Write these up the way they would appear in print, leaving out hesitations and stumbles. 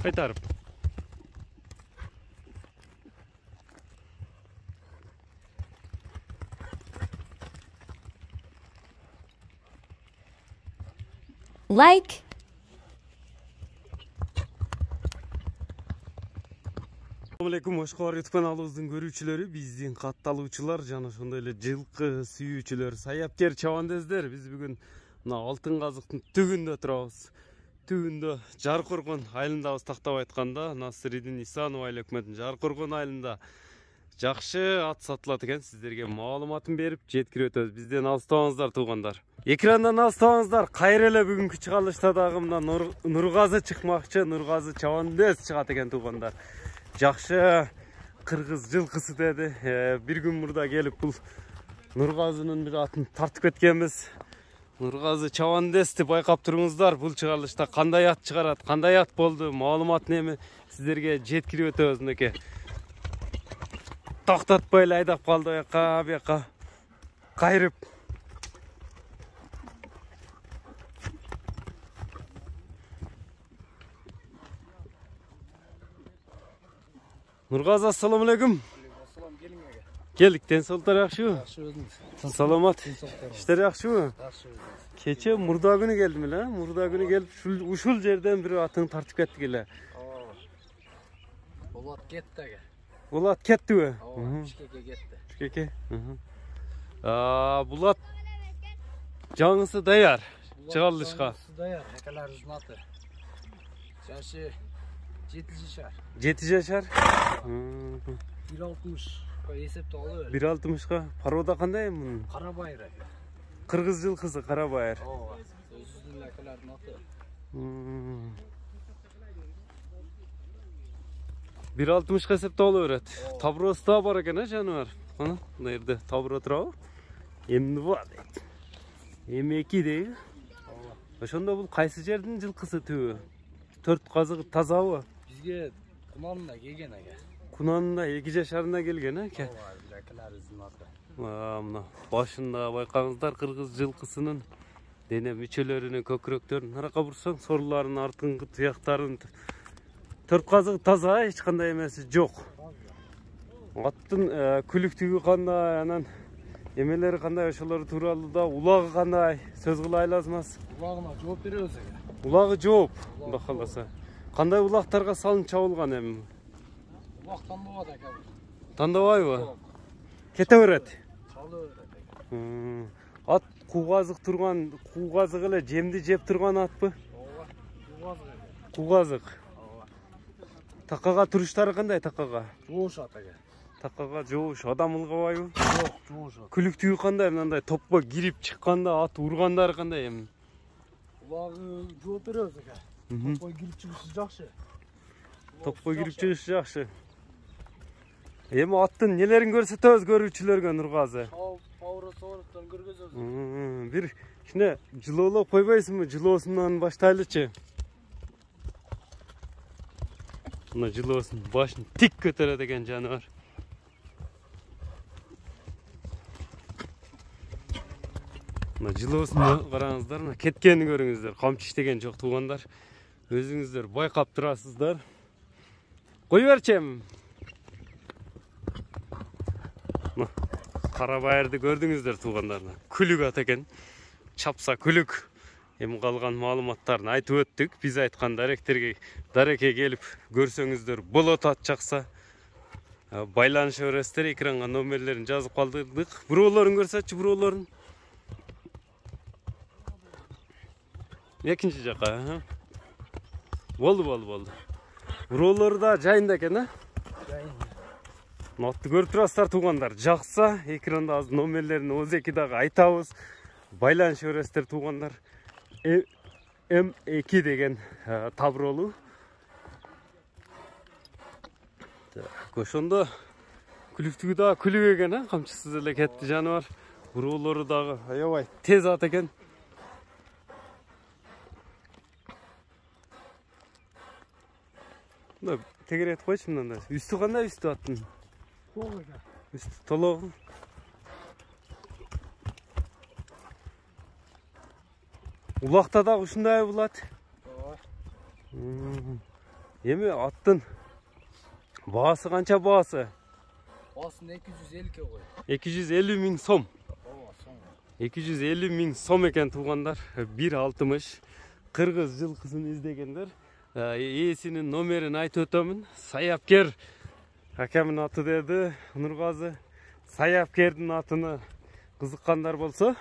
Кайтарып. Like. Assalamualaikum, Oshkor YouTube kanalыбыздын көрүүчүлөрү, биздин катталуучулар жана ошондой эле жылкы сүйүүчүлөр, саяптер, чабандездер. Биз бүгүн мына Алтын казыктын түбүндө турабыз. Түбүндө Жаркоргон айылындабыз, тактап айтканда, Насыридин Исанов айыл өкмөтүнүн Жаркоргон айылында жакшы ат сатылат экен. Сиздерге маалыматын берип жеткирип өтөбүз. Бизден алыстабаңыздар туугандар. Экрандан алыстабаңыздар. Кайра эле бүгүнкү чыгарылышта дагы мына Нургазы чыкмакчы, Нургазы чабандез чыгат экен туугандар. Жакшы кыргыз жылкысы деди. Бир күн мурда келип бул Нургазынын бир атын тартып кеткенбиз. Нургазы чабандезди байкап туруңуздар. Бул чыгарылышта кандай ат чыгарат, кандай ат болду, маалыматын эми сиздерге жеткирип өтөбүз мынеке. Токтотпой эле айдап калды буяка кайрып. Нургазы, ассаламу алейкум. Ассалам, келиңерге. Келдик, ден соолуктар жакшыбы? Жакшы өзүңүз. Саламат. Иштер жакшыбы? Жакшы өзүңүз. Кече мурда күнү келдим эле. Мурда күнү келип ушул жерден бир атын тартып кеттик эле. Болот кетти эге. Болот кеттиби? Бишкекке кетти. Бишкекке. Бул ат жаңысы даяр. Чыгарылышка. Даяр, акаларыбыздын аты. Жашы 7 жашар. 7 жашар. 1.60 эсепте алып. 1.60га. Порода кандай мунун? Кара байыр эке. Кыргыз жылкысы кара байыр. Өзүнүн акалардын аты. 1.60га эсепте боло берет. Таброосу да бар экен, жаныбар. Кана, мына жерде табро турабы? М2 дейт. М2 дейби? Ошондо бул кайсы жердин жылкысы түбү? 4 казыгы тазабы? Бизге Кунанында келген эке. Кунанында 2 жашарында келген эке. Акаларыбыздын аты. Мына башында байкаңыздар кыргыз жылкысынын дене мүчөлөрүнү, көкүрөктөрүн аракка бурсаң, сорларын, артыңкы туяктарын 4 казыгы таза, эч кандай эмеси жок. Аттын күлүктүгү кандай, анан эмелери кандай, ошолор тууралуу да улагы кандай, сөз кыла айласмас. Улагына жооп беребиз эке. Улагы жооп, Кудай кааласа. Кандай улактарга салынып чабылган эми? Улак тандабат эке. Тандабайбы? Кете берет. Чалып берет эке. Ат куугазык турган, куугазык эле жемди жеп турган атпы? Куугазык эке. Куугазык. Такага туруштары кандай такага? Жоошат эке. Такага жоош, адам ылгабайбы? Жок, жоошат. Күлүктүгү кандай, мындай топко кирип чыкканда ат ургандары кандай эми? Улагы жооп беребиз эке. Топкой кирип чыгышы жакшы. Топко кирип чыгышы жакшы. Эми аттын нелерин көрсөтөбүз көрүүчүлөргө, Нургазы? Паура-сооруктан көргөзөбүз. Бир кичине жылоолоп койбойсуңбу? Жылоосунан баштайлычы. Мына жылоосун башын тик көтөрөт экен жаныбар. Мына жылоосуна караңыздар, мына кеткенин көрүңүздөр. Камчы иштеген жок туугандар. Өзүңүздөр байкап турасыздар. Кой берчем. Кара байырды көрдүңүздөр туугандар. Күлүк ат экен. Чапса күлүк. Эми калган маалыматтарын айтып өттүк. Биз айткан дарекке келип көрсөңүздөр болот ат жакса. Байланыша бересиздер, экранга номерлерин жазып калдырдык. Буроолорун көрсөтчү, буроолорун. Экинчи жака. Болду. Буроолору да жайында экен, Жайында. Атты көрүп турасыздар туугандар. Жакса, экранда азыр номерлерин өзеки дагы айтабыз. Байланыша бересиздер туугандар. М2 деген табролу. Ошондо күлүктүгү дагы күлүк экен, камчысыз эле кетти жаныбар. Буроолору дагы аябай тез ат экен. Мына тегеретип койчу мындай. Үстү кандай, үстү аттын? Толук эке. Üstü толук. Улакта да ушундай булат. Эми аттын baası kança baası? Aslında 250 ke koy. 250 ming som. Ova son. 250 ming som eken tuğanlar. 1.60. Kırgız жылкысын izdegenler. Eesinin nomerini aytып ötömүn. Sayapker akemин аты dedi Nurgazı. Sayapkerдин atını kızıkkanlar bolsa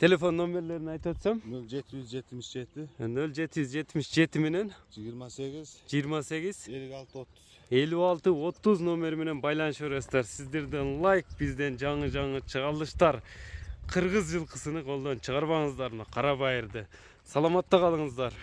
telefon nomerlerini aytып ötsöm 0777 0777 менен 28 28 56 30. 56 30 номер менен байланышып бересиздер. Сиздерден лайк, бизден жаңы чыгарылыштар. Кыргыз жылкысыны колдон чыгарбаңыздар, кара байырды. Саламатта калыңыздар.